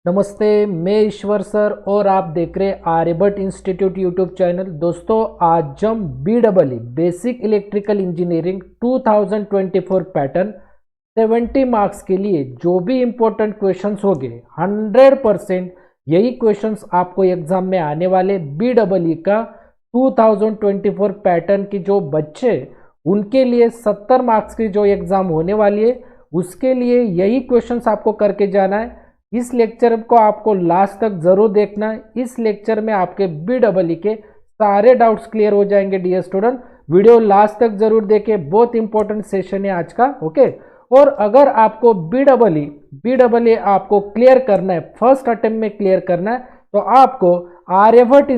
नमस्ते, मैं ईश्वर सर और आप देख रहे आर्यभट्ट इंस्टीट्यूट यूट्यूब चैनल। दोस्तों, आज हम BEE basic electrical engineering 2024 pattern 70 marks के लिए जो भी इम्पोर्टेंट क्वेश्चंस होंगे 100% यही क्वेश्चंस आपको एग्जाम में आने वाले। BEE का 2024 पैटर्न की जो बच्चे उनके लिए 70 मार्क्स की जो एग्जाम होने वाली है उसके लिए यही क्वेश्चंस आपको करके जाना है। इस लेक्चर को आपको लास्ट तक जरूर देखना है। इस लेक्चर में आपके BEE के सारे डाउट्स क्लियर हो जाएंगे। डियर स्टूडेंट, वीडियो लास्ट तक जरूर देखें, बहुत इंपॉर्टेंट सेशन है आज का। ओके, और अगर आपको BEE आपको क्लियर करना है, फर्स्ट अटेम्प्ट में क्लियर करना है, तो आपको आर्यभट्ट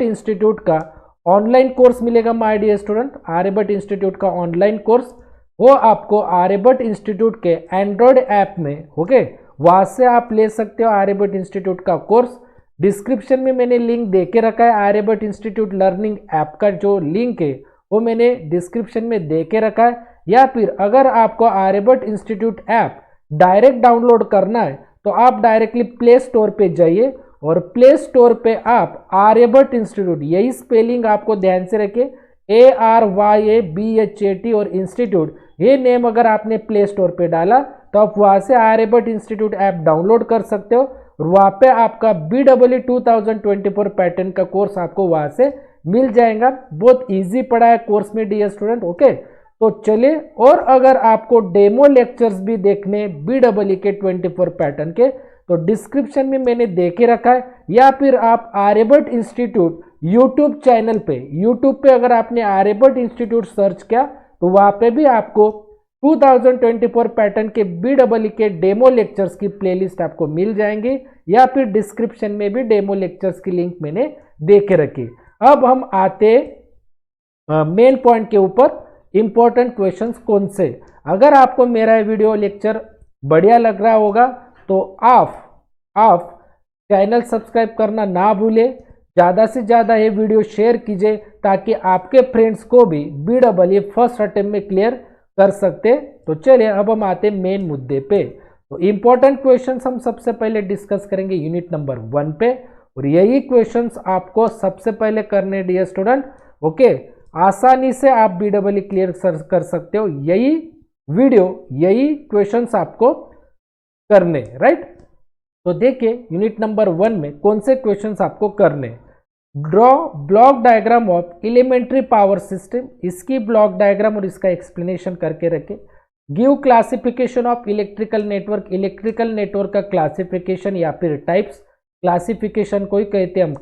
इंस्टीट्यूट का ऑनलाइन कोर्स मिलेगा। My dear student, Aryabhatta institute का ऑनलाइन कोर्स वो आपको आर्यभट्ट इंस्टीट्यूट के एंड्रॉयड ऐप में, ओके, वहां से आप ले सकते हो आर्यभट्ट इंस्टीट्यूट का कोर्स। डिस्क्रिप्शन में मैंने लिंक दे के रखा है। आर्यभट्ट इंस्टीट्यूट लर्निंग ऐप का जो लिंक है वो मैंने डिस्क्रिप्शन में दे के रखा है। या फिर अगर आपको Aryabhatta institute app direct download करना है तो आप डायरेक्टली प्ले स्टोर पे जाइए और प्ले स्टोर पे आप आर्यभट्ट इंस्टीट्यूट, यही स्पेलिंग आपको ध्यान से रखिए, ARYABHAT और इंस्टीट्यूट, ये नेम अगर आपने प्ले स्टोर पे डाला तो आप वहां से आर्यभट्ट इंस्टीट्यूट ऐप डाउनलोड कर सकते हो और वहां पे आपका BEE 2024 पैटर्न का कोर्स आपको वहां से मिल जाएगा। बहुत इजी पढ़ा है कोर्स में डियर स्टूडेंट। ओके, तो चलिए, और अगर आपको डेमो लेक्चर्स भी देखने BEE के 24 पैटर्न के तो डिस्क्रिप्शन में मैंने दे के रखा है। या फिर आप आर्यभट्ट इंस्टीट्यूट यूट्यूब चैनल पे, यूट्यूब पे अगर आपने आर्यभट्ट इंस्टीट्यूट सर्च किया तो वहां पे भी आपको 2024 पैटर्न के BEE के डेमो लेक्चर्स की प्लेलिस्ट आपको मिल जाएंगे। या फिर डिस्क्रिप्शन में भी डेमो लेक्चर्स की लिंक मैंने दे के रखी। अब हम आते मेन पॉइंट के ऊपर, इंपॉर्टेंट क्वेश्चंस कौन से। अगर आपको मेरा वीडियो लेक्चर बढ़िया लग रहा होगा तो आप चैनल सब्सक्राइब करना ना भूलें, ज़्यादा से ज़्यादा ये वीडियो शेयर कीजिए ताकि आपके फ्रेंड्स को भी BEE फर्स्ट अटेम्प्ट में क्लियर कर सकते। तो चलिए, अब हम आते हैं मेन मुद्दे पे। तो इंपॉर्टेंट क्वेश्चंस हम सबसे पहले डिस्कस करेंगे यूनिट नंबर 1 पे, और यही क्वेश्चंस आपको सबसे पहले करने डियर स्टूडेंट। ओके, आसानी से आप BEE क्लियर कर सकते हो। यही क्वेश्चंस आपको करने, राइट। तो देखिए यूनिट नंबर 1 में कौन से क्वेश्चंस आपको करने। Draw block diagram of elementary power system, इसकी ब्लॉक डायग्राम और इसका एक्सप्लेनेशन करके रखे। Give classification of electrical network का क्लासिफिकेशन या फिर टाइप्स, क्लासिफिकेशन को ही कहते हैं हम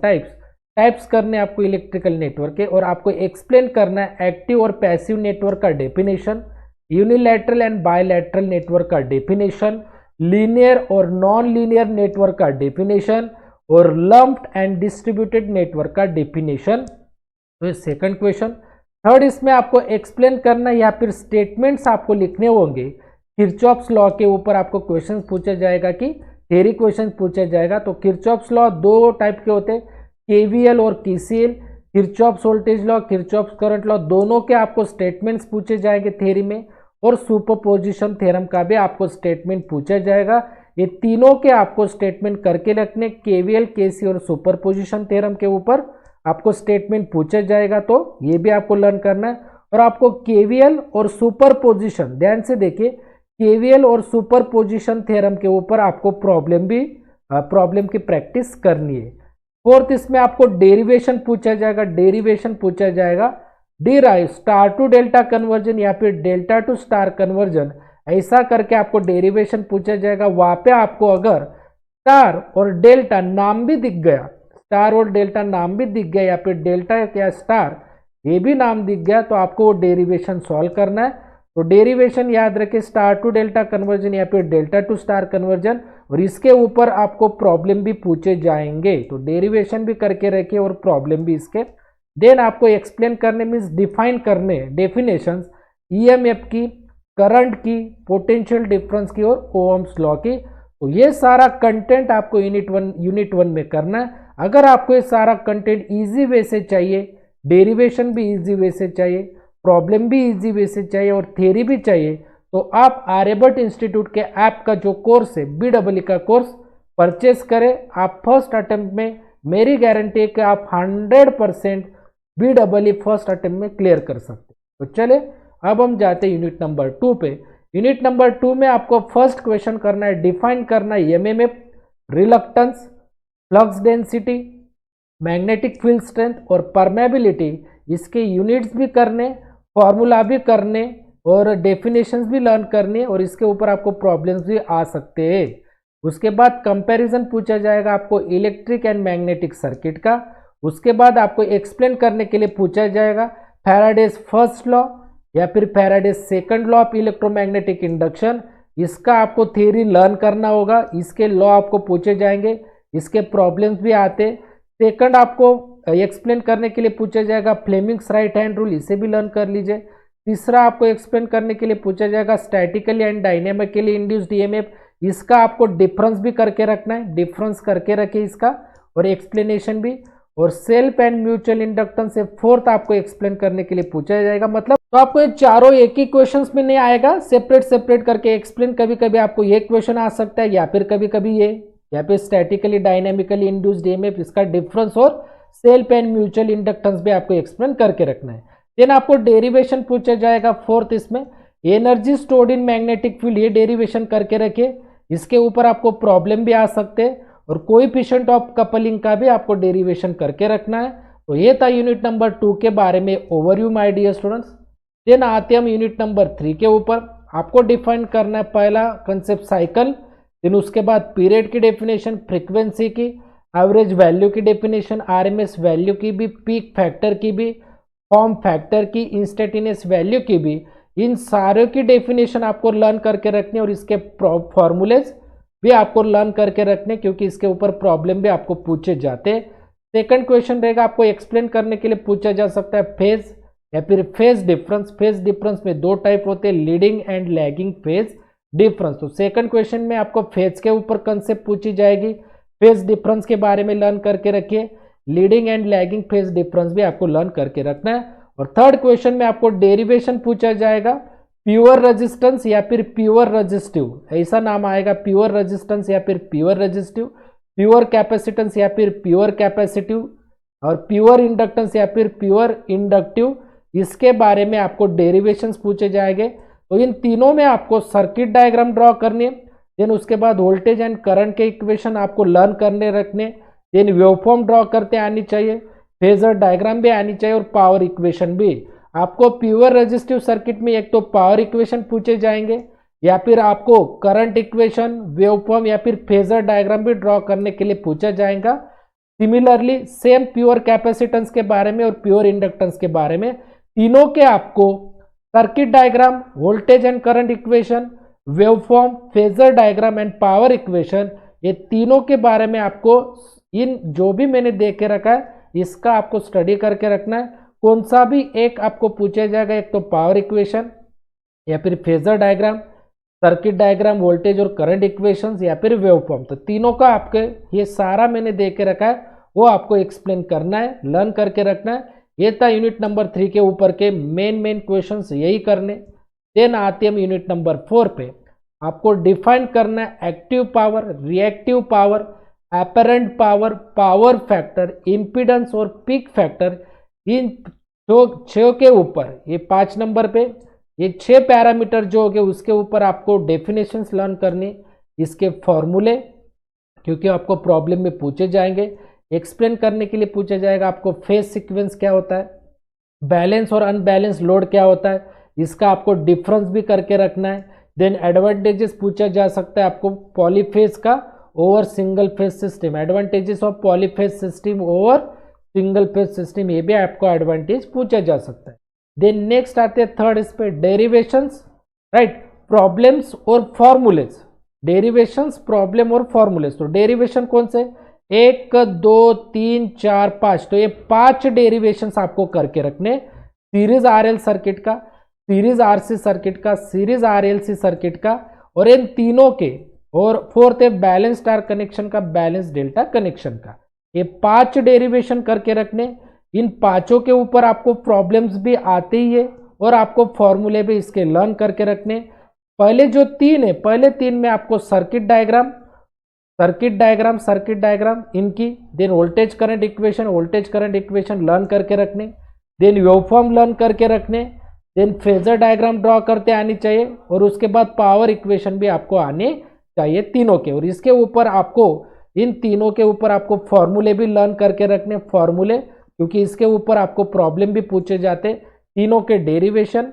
टाइप्स करने आपको इलेक्ट्रिकल नेटवर्क के, और आपको एक्सप्लेन करना है एक्टिव और पैसिव नेटवर्क का definition, unilateral and bilateral network का डेफिनेशन, लीनियर और नॉन लीनियर नेटवर्क का डेफिनेशन, और लम्प्ड एंड डिस्ट्रीब्यूटेड नेटवर्क का डेफिनेशन। तो सेकंड क्वेश्चन। थर्ड, इसमें आपको एक्सप्लेन करना या फिर स्टेटमेंट्स आपको लिखने होंगे। किरचॉफ्स लॉ के ऊपर आपको क्वेश्चन पूछा जाएगा कि थ्योरी क्वेश्चन पूछा जाएगा। तो किरचॉफ्स लॉ दो टाइप के होते हैं, KVL और KCL। Kirchhoff's voltage law, Kirchhoff's current law, दोनों के आपको स्टेटमेंट्स पूछे जाएंगे थ्योरी में, और सुपरपोजिशन थ्योरम का भी आपको स्टेटमेंट पूछा जाएगा। ये तीनों के आपको स्टेटमेंट करके रखने, KVL, KCL और सुपरपोजिशन थ्योरम के ऊपर आपको स्टेटमेंट पूछा जाएगा, तो ये भी आपको लर्न करना है। और आपको KVL और सुपरपोजिशन, ध्यान से देखिए, KVL और सुपरपोजिशन थ्योरम के ऊपर आपको प्रॉब्लम की प्रैक्टिस करनी है। फोर्थ, इसमें आपको डेरिवेशन पूछा जाएगा, derive star to delta conversion या फिर डेल्टा टू स्टार कन्वर्जन, ऐसा करके आपको डेरिवेशन पूछा जाएगा। वहां पे आपको अगर स्टार और डेल्टा नाम भी दिख गया, या फिर डेल्टा या स्टार ये भी नाम दिख गया, तो आपको वो डेरिवेशन सॉल्व करना है। तो डेरिवेशन याद रखें, स्टार टू डेल्टा कन्वर्जन या फिर डेल्टा टू स्टार कन्वर्जन, और इसके ऊपर आपको प्रॉब्लम भी पूछे जाएंगे। तो डेरिवेशन भी करके रखिए और प्रॉब्लम भी इसके। देन आपको एक्सप्लेन करने मीन्स डिफाइन करने डेफिनेशंस, EMF की, करंट की, पोटेंशियल डिफरेंस की और ओहम्स लॉ की। तो ये सारा कंटेंट आपको यूनिट वन में करना है। अगर आपको ये सारा कंटेंट इजी वे से चाहिए, डेरिवेशन भी इजी वे से चाहिए, प्रॉब्लम भी इजी वे से चाहिए और थ्योरी भी चाहिए, तो आप आर्यभट्ट इंस्टीट्यूट के ऐप का जो कोर्स है BEE का कोर्स परचेस करें। आप फर्स्ट अटेम्प्ट में, मेरी गारंटी है कि आप 100% BEE फर्स्ट अटेम्प्ट में क्लियर कर सकते। तो चले अब हम जाते हैं यूनिट नंबर 2 पे। यूनिट नंबर 2 में आपको फर्स्ट क्वेश्चन करना है, डिफाइन करना है MMF, reluctance, flux density, magnetic field strength और परमेबिलिटी। इसके यूनिट्स भी करने, फॉर्मूला भी करने और डेफिनेशंस भी लर्न करने, और इसके ऊपर आपको प्रॉब्लम्स भी आ सकते हैं। उसके बाद कंपैरिजन पूछा जाएगा आपको इलेक्ट्रिक एंड मैग्नेटिक सर्किट का। उसके बाद आपको एक्सप्लेन करने के लिए पूछा जाएगा फैराडेज फर्स्ट लॉ या फिर Faraday's second law of electromagnetic induction. इसका आपको थ्योरी लर्न करना होगा, इसके लॉ आपको पूछे जाएंगे, इसके प्रॉब्लम्स भी आते। सेकंड आपको एक्सप्लेन करने के लिए पूछा जाएगा फ्लेमिंग्स राइट हैंड रूल, इसे भी लर्न कर लीजिए। तीसरा आपको एक्सप्लेन करने के लिए पूछा जाएगा statically and dynamically induced EMF, इसका आपको डिफरेंस भी करके रखना है, डिफरेंस करके रखे इसका, और एक्सप्लेनेशन भी। और सेल्फ एंड म्यूचुअल इंडक्टेंस से फोर्थ आपको एक्सप्लेन करने के लिए पूछा जाएगा। मतलब तो आपको ये चारों एक ही क्वेश्चंस में नहीं आएगा, सेपरेट सेपरेट करके एक्सप्लेन। कभी कभी आपको ये क्वेश्चन आ सकता है, या फिर कभी कभी ये, या फिर स्टैटिकली डायनेमिकली इंड्यूस्ड ईएमएफ, इसका डिफरेंस और सेल्फ एंड म्यूचुअल इंडक्टेंस भी आपको एक्सप्लेन करके रखना है। देन आपको डेरिवेशन पूछा जाएगा फोर्थ, इसमें energy stored in magnetic field, ये डेरिवेशन करके रखिए, इसके ऊपर आपको प्रॉब्लम भी आ सकते हैं। और कोएफिशिएंट ऑफ कपलिंग का भी आपको डेरिवेशन करके रखना है। तो ये था यूनिट नंबर 2 के बारे में overview my dear students. Then आते हम यूनिट नंबर 3 के ऊपर। आपको डिफाइन करना है पहला कंसेप्ट साइकिल, देन उसके बाद पीरियड की डेफिनेशन, फ्रीक्वेंसी की, एवरेज वैल्यू की डेफिनेशन, आरएमएस वैल्यू की भी, पीक फैक्टर की भी, फॉर्म फैक्टर की, इंस्टेंटेनियस वैल्यू की भी। इन सारों की डेफिनेशन आपको लर्न करके रखने और इसके फॉर्मूलेज भी आपको लर्न करके रखने, क्योंकि इसके ऊपर प्रॉब्लम भी आपको पूछे जाते हैं। सेकंड क्वेश्चन रहेगा, आपको एक्सप्लेन करने के लिए पूछा जा सकता है फेज या फिर फेज डिफरेंस। फेज डिफरेंस में दो टाइप होते हैं, leading and lagging phase difference. तो सेकंड क्वेश्चन में आपको फेज के ऊपर कंसेप्ट पूछी जाएगी, फेज डिफरेंस के बारे में लर्न करके रखिए। Leading and lagging phase difference भी आपको लर्न करके रखना है। और थर्ड क्वेश्चन में आपको डेरिवेशन पूछा जाएगा, प्योर रेजिस्टेंस या फिर प्योर रेजिस्टिव, ऐसा नाम आएगा, प्योर रेजिस्टेंस या फिर प्योर रेजिस्टिव, प्योर कैपेसिटेंस या फिर प्योर कैपेसिटिव, और प्योर इंडक्टेंस या फिर प्योर इंडक्टिव। इसके बारे में आपको डेरिवेशंस पूछे जाएंगे। तो इन तीनों में आपको सर्किट डायग्राम ड्रॉ करनी है, देन उसके बाद वोल्टेज एंड करंट के इक्वेशन आपको लर्न करने रखने, देन वेवफॉर्म ड्रॉ करते आनी चाहिए, फेजर डायग्राम भी आनी चाहिए और पावर इक्वेशन भी। आपको प्योर रेजिस्टिव सर्किट में एक तो पावर इक्वेशन पूछे जाएंगे, या फिर आपको करंट इक्वेशन, वेवफॉर्म या फिर फेजर डायग्राम भी ड्रॉ करने के लिए पूछा जाएगा। सिमिलरली सेम प्योर कैपेसिटेंस के बारे में और प्योर इंडक्टेंस के बारे में, तीनों के आपको circuit diagram, voltage and current equation, waveform, phasor diagram and power equation, ये तीनों के बारे में आपको इन जो भी मैंने देख के रखा है इसका आपको स्टडी करके रखना है। कौन सा भी एक आपको पूछा जाएगा, एक तो पावर इक्वेशन या फिर phasor diagram, circuit diagram, voltage और करंट इक्वेशंस या फिर वेवफॉर्म। तो तीनों का आपके ये सारा मैंने देख के रखा है, वो आपको एक्सप्लेन करना है, लर्न करके रखना है। ये था यूनिट नंबर 3 के ऊपर के मेन क्वेश्चंस, यही करने। देन आते हम यूनिट नंबर 4 पे। आपको डिफाइन करना है active power, reactive power, apparent power, power factor, impedance और पीक फैक्टर। इन छह के ऊपर, ये 5 नंबर पे ये 6 पैरामीटर जो हो गए उसके ऊपर आपको डेफिनेशंस लर्न करनी, इसके फॉर्मूले, क्योंकि आपको प्रॉब्लम में पूछे जाएंगे। एक्सप्लेन करने के लिए पूछा जाएगा आपको फेज सीक्वेंस क्या होता है, बैलेंस और अनबैलेंस लोड क्या होता है, इसका आपको डिफरेंस भी करके रखना है। देन एडवांटेजेस पूछा जा सकता है आपको पॉलीफेज का over single phase system, advantages of polyphase system over single phase system, ये भी आपको एडवांटेज पूछा जा सकता है। देन नेक्स्ट आते हैं थर्ड, इस पे डेरिवेशंस, राइट, प्रॉब्लम्स और फॉर्मूलेज। डेरिवेशंस, प्रॉब्लम और फॉर्मूलेज। तो डेरिवेशन कौन से, 1 2 3 4 5, तो ये 5 डेरिवेशंस आपको करके रखने, सीरीज आरएल सर्किट का, सीरीज आरसी सर्किट का, सीरीज आरएलसी सर्किट का, और इन तीनों के, और फोर्थ है बैलेंस स्टार कनेक्शन का, बैलेंस डेल्टा कनेक्शन का। ये 5 डेरिवेशन करके रखने, इन पांचों के ऊपर आपको प्रॉब्लम्स भी आते ही है और आपको फॉर्मूले भी इसके लर्न करके रखने। पहले जो तीन है, पहले तीन में आपको सर्किट डायग्राम इनकी, then voltage current equation learn करके रखने, देन वेवफॉर्म लर्न करके रखने, देन फेजर डायग्राम ड्रॉ करते आनी चाहिए, और उसके बाद पावर इक्वेशन भी आपको आने चाहिए तीनों के। और इसके ऊपर आपको, इन तीनों के ऊपर आपको फॉर्मूले भी लर्न करके रखने, फॉर्मूले, क्योंकि इसके ऊपर आपको प्रॉब्लम भी पूछे जाते, तीनों के डेरिवेशन,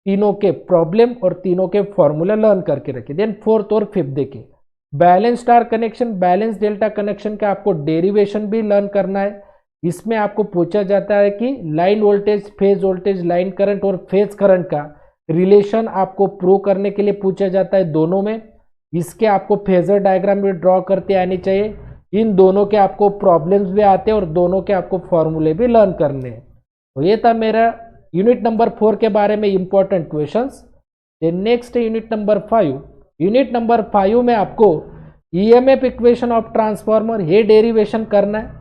तीनों के प्रॉब्लम और तीनों के फॉर्मूला लर्न करके रखिए। देन फोर्थ और फिफ्थ देखिए, balance star connection, balance delta connection का आपको डेरिवेशन भी लर्न करना है। इसमें आपको पूछा जाता है कि line voltage, phase voltage, line current और फेज करंट का रिलेशन आपको प्रूव करने के लिए पूछा जाता है दोनों में। इसके आपको फेजर डायग्राम भी ड्रॉ करते आनी चाहिए। इन दोनों के आपको प्रॉब्लम्स भी आते हैं और दोनों के आपको फॉर्मूले भी लर्न करने हैं। तो ये था मेरा यूनिट नंबर 4 के बारे में इंपॉर्टेंट क्वेश्चंस। नेक्स्ट है यूनिट नंबर 5। यूनिट नंबर 5 में आपको ईएमएफ इक्वेशन ऑफ ट्रांसफार्मर, ये डेरिवेशन करना है,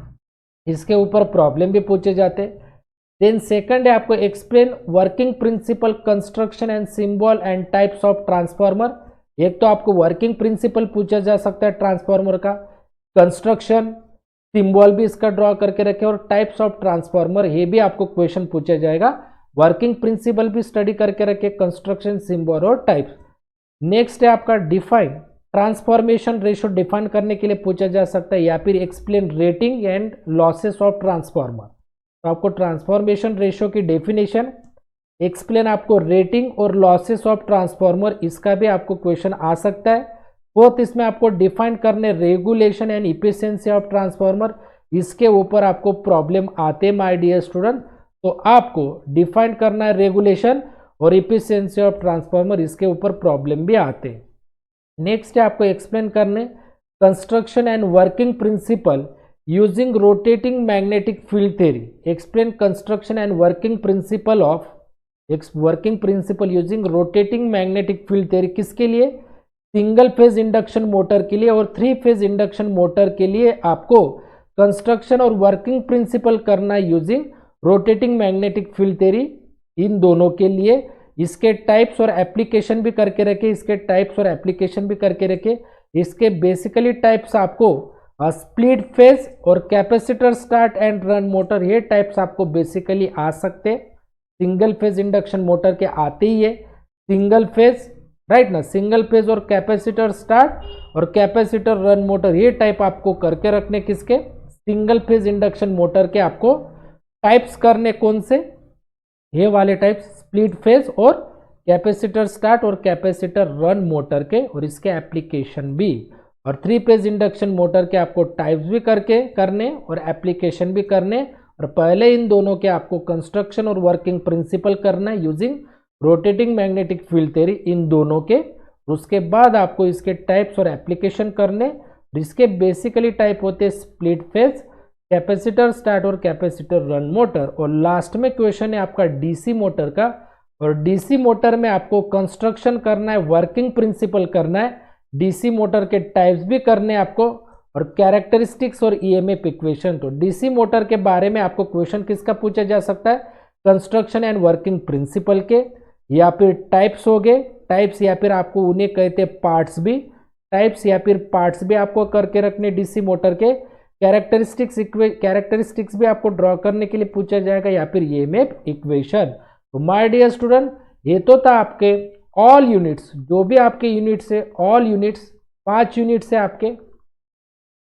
इसके ऊपर प्रॉब्लम भी पूछे जाते हैं। देन सेकंड है आपको explain working principle, construction and symbol and types of transformer. एक तो आपको वर्किंग प्रिंसिपल पूछा जा सकता है ट्रांसफार्मर का, कंस्ट्रक्शन, सिंबल भी इसका ड्रॉ करके रखे, और टाइप्स ऑफ ट्रांसफार्मर, ये भी आपको क्वेश्चन पूछा जाएगा। वर्किंग प्रिंसिपल भी स्टडी करके रखे, कंस्ट्रक्शन, सिंबल और टाइप्स। नेक्स्ट है आपका डिफाइन ट्रांसफॉर्मेशन रेशियो, डिफाइन करने के लिए पूछा जा सकता है, या फिर explain rating and losses of transformer. तो आपको ट्रांसफॉर्मेशन रेशियो की डेफिनेशन, एक्सप्लेन आपको रेटिंग और लॉसेस ऑफ ट्रांसफार्मर, इसका भी आपको क्वेश्चन आ सकता है। फोर्थ, इसमें आपको डिफाइन करने regulation and efficiency of transformer, इसके ऊपर आपको प्रॉब्लम आते माय डियर स्टूडेंट। तो आपको डिफाइन करना है रेगुलेशन और इफिशिएंसी ऑफ ट्रांसफार्मर, इसके ऊपर प्रॉब्लम भी आते हैं। नेक्स्ट है आपको एक्सप्लेन करने construction and working principle using rotating magnetic field theory. Explain construction and working principle using rotating magnetic field theory, किसके लिए? सिंगल फेज इंडक्शन मोटर के लिए और 3 फेज इंडक्शन मोटर के लिए आपको कंस्ट्रक्शन और वर्किंग प्रिंसिपल करना using rotating magnetic field theory, इन दोनों के लिए। इसके टाइप्स और एप्लीकेशन भी करके रखे, इसके बेसिकली टाइप्स आपको स्प्लिट फेज और capacitor start and run motor, ये टाइप्स आपको बेसिकली आ सकते। सिंगल फेज इंडक्शन मोटर के आते ही है, सिंगल फेज, राइट ना, सिंगल फेज और कैपेसिटर स्टार्ट और कैपेसिटर रन मोटर, ये टाइप आपको करके रखने, किसके? सिंगल फेज इंडक्शन मोटर के आपको टाइप्स करने, कौन से? ये वाले टाइप्स, स्प्लिट फेज और कैपेसिटर स्टार्ट और कैपेसिटर रन मोटर के, और इसके एप्लीकेशन भी। और 3 फेज इंडक्शन मोटर के आपको टाइप्स भी करने और एप्लीकेशन भी करने, और पहले इन दोनों के आपको कंस्ट्रक्शन और वर्किंग प्रिंसिपल करना है using rotating magnetic field theory, इन दोनों के। उसके बाद आपको इसके टाइप्स और एप्लीकेशन करने, जिसके बेसिकली टाइप होते हैं स्प्लिट फेज, कैपेसिटर स्टार्ट और कैपेसिटर रन मोटर। और लास्ट में क्वेश्चन है आपका डीसी मोटर का, और डीसी मोटर में आपको कंस्ट्रक्शन करना है, वर्किंग प्रिंसिपल करना है, डीसी मोटर के टाइप्स भी करने आपको, और कैरेक्टरिस्टिक्स और ईएमएफ इक्वेशन। तो डीसी मोटर के बारे में आपको क्वेश्चन किसका पूछा जा सकता है? कंस्ट्रक्शन एंड वर्किंग प्रिंसिपल के, या फिर टाइप्स हो गए, टाइप्स या फिर आपको उन्हें कहते हैं पार्ट्स भी, टाइप्स या फिर पार्ट्स भी आपको करके रखने डीसी मोटर के। कैरेक्टरिस्टिक्स भी आपको ड्रॉ करने के लिए पूछा जाएगा, या फिर ईएमएफ इक्वेशन। तो माय डियर स्टूडेंट, ये तो था आपके ऑल यूनिट्स, जो भी आपके यूनिट्स है, ऑल यूनिट्स 5 यूनिट्स है आपके,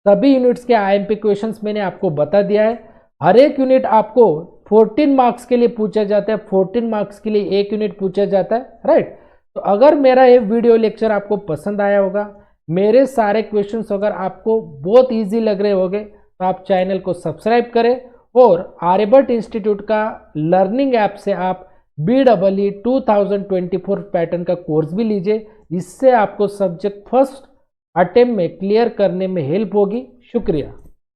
सभी यूनिट्स के आईएमपी क्वेश्चंस मैंने आपको बता दिया है। हर एक यूनिट आपको 14 मार्क्स के लिए पूछा जाता है, 14 मार्क्स के लिए एक यूनिट पूछा जाता है, राइट। तो अगर मेरा ये वीडियो लेक्चर आपको पसंद आया होगा, मेरे सारे क्वेश्चंस अगर आपको बहुत इजी लग रहे होंगे, तो आप चैनल को सब्सक्राइब करें, और आर्यभट्ट इंस्टीट्यूट का लर्निंग ऐप से आप BEE 2024 पैटर्न का कोर्स भी लीजिए। इससे आपको सब्जेक्ट फर्स्ट अटेम्प्ट में क्लियर करने में हेल्प होगी। शुक्रिया।